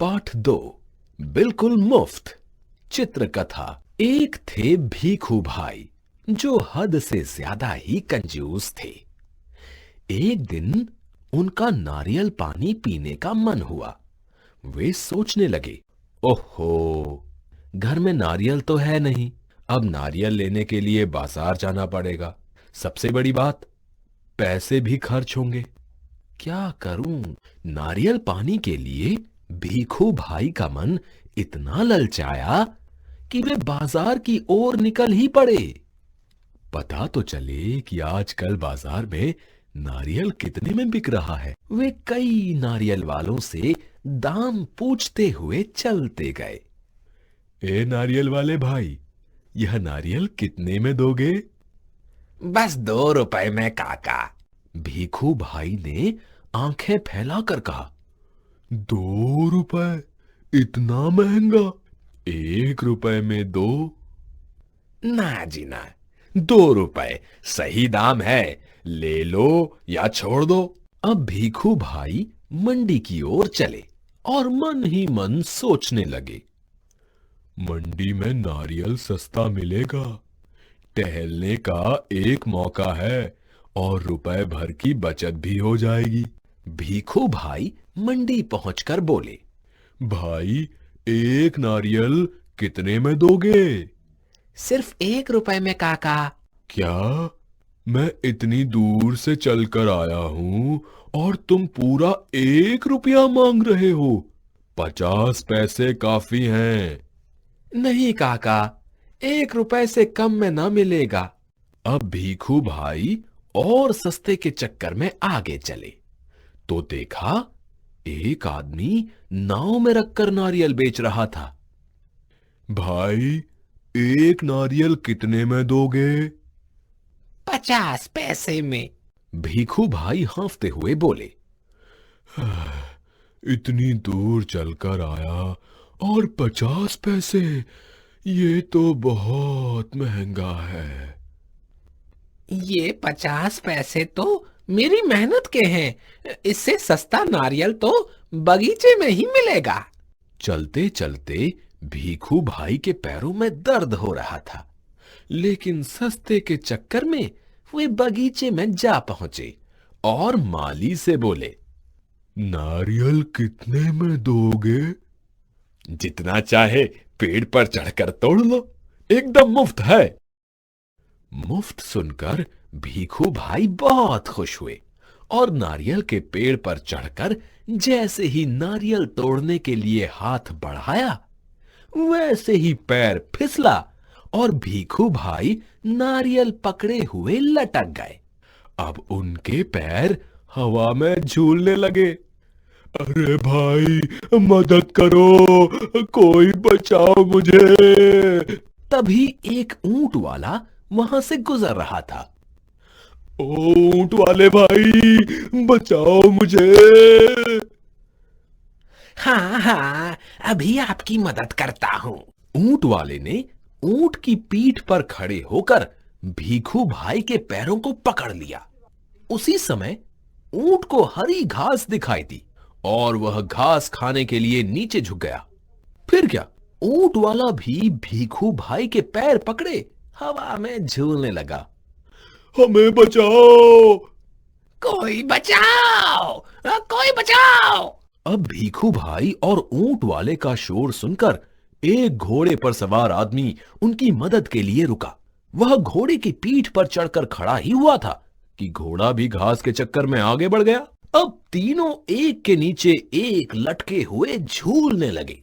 पाठ 2 बिल्कुल मुफ्त। चित्रकथा। एक थे भीखू भाई जो हद से ज्यादा ही कंजूस थे। एक दिन उनका नारियल पानी पीने का मन हुआ। वे सोचने लगे, ओहो, घर में नारियल तो है नहीं। अब नारियल लेने के लिए बाजार जाना पड़ेगा। सबसे बड़ी बात, पैसे भी खर्च होंगे। क्या करूं? नारियल पानी के लिए भीखू भाई का मन इतना ललचाया कि वे बाजार की ओर निकल ही पड़े। पता तो चले कि आजकल बाजार में नारियल कितने में बिक रहा है। वे कई नारियल वालों से दाम पूछते हुए चलते गए। ए नारियल वाले भाई, यह नारियल कितने में दोगे? बस 2 रुपए में काका। भीखू भाई ने आंखें फैलाकर कहा। 2 रुपए? इतना महंगा? 1 रुपए में दो। ना जी ना, 2 रुपए सही दाम है। ले लो या छोड़ दो। अब भीखू भाई मंडी की ओर चले और मन ही मन सोचने लगे, मंडी में नारियल सस्ता मिलेगा। टहलने का एक मौका है और रुपए भर की बचत भी हो जाएगी। भीखू भाई मंडी पहुंचकर बोले, भाई, एक नारियल कितने में दोगे? सिर्फ 1 रुपए में काका। क्या? मैं इतनी दूर से चलकर आया हूं और तुम पूरा 1 रुपया मांग रहे हो? 50 पैसे काफी हैं। नहीं काका, 1 रुपए से कम में ना मिलेगा। अब भीखू भाई और सस्ते के चक्कर में आगे चले तो देखा, एक आदमी नाव में रखकर नारियल बेच रहा था। भाई, एक नारियल कितने में दोगे? 50 पैसे में। भीखू भाई हांफते हुए बोले, इतनी दूर चलकर आया और 50 पैसे, ये तो बहुत महंगा है। ये 50 पैसे तो मेरी मेहनत के हैं। इससे सस्ता नारियल तो बगीचे में ही मिलेगा। चलते चलते भीखू भाई के पैरों में दर्द हो रहा था, लेकिन सस्ते के चक्कर में वे बगीचे में जा पहुंचे और माली से बोले, नारियल कितने में दोगे? जितना चाहे पेड़ पर चढ़कर तोड़ लो, एकदम मुफ्त है। मुफ्त सुनकर भीखू भाई बहुत खुश हुए और नारियल के पेड़ पर चढ़कर जैसे ही नारियल तोड़ने के लिए हाथ बढ़ाया, वैसे ही पैर फिसला और भीखू भाई नारियल पकड़े हुए लटक गए। अब उनके पैर हवा में झूलने लगे। अरे भाई, मदद करो, कोई बचाओ मुझे। तभी एक ऊंट वाला वहां से गुजर रहा था। ओ ऊंट वाले भाई, बचाओ मुझे। हाँ हाँ, अभी आपकी मदद करता हूँ। ऊंट वाले ने ऊंट की पीठ पर खड़े होकर भीखू भाई के पैरों को पकड़ लिया। उसी समय ऊंट को हरी घास दिखाई दी और वह घास खाने के लिए नीचे झुक गया। फिर क्या, ऊंट वाला भी भीखू भाई के पैर पकड़े हवा में झूलने लगा। हमें बचाओ, कोई बचाओ, कोई बचाओ। अब भीखू भाई और ऊंट वाले का शोर सुनकर एक घोड़े पर सवार आदमी उनकी मदद के लिए रुका। वह घोड़े की पीठ पर चढ़कर खड़ा ही हुआ था कि घोड़ा भी घास के चक्कर में आगे बढ़ गया। अब तीनों एक के नीचे एक लटके हुए झूलने लगे।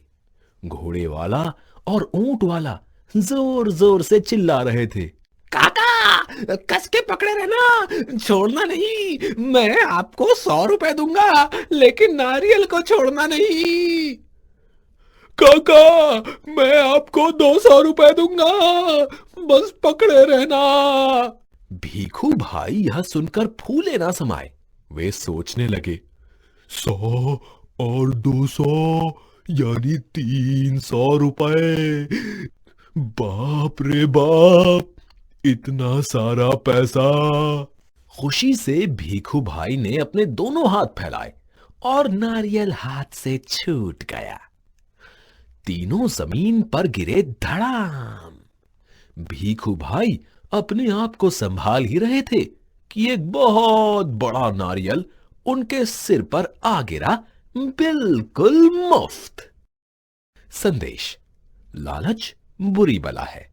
घोड़े वाला और ऊंट वाला जोर जोर से चिल्ला रहे थे, काका, कस के पकड़े रहना, छोड़ना नहीं। मैं आपको 100 रुपए दूंगा, लेकिन नारियल को छोड़ना नहीं। काका, मैं आपको 200 रुपए दूंगा, बस पकड़े रहना। भीखू भाई यह सुनकर फूले ना समाये। वे सोचने लगे, 100 और 200 यानी 300 रुपए। बाप रे बाप, इतना सारा पैसा। खुशी से भीखू भाई ने अपने दोनों हाथ फैलाए और नारियल हाथ से छूट गया। तीनों जमीन पर गिरे धड़ाम। भीखू भाई अपने आप को संभाल ही रहे थे कि एक बहुत बड़ा नारियल उनके सिर पर आ गिरा, बिल्कुल मुफ्त। संदेश: लालच बुरी बला है,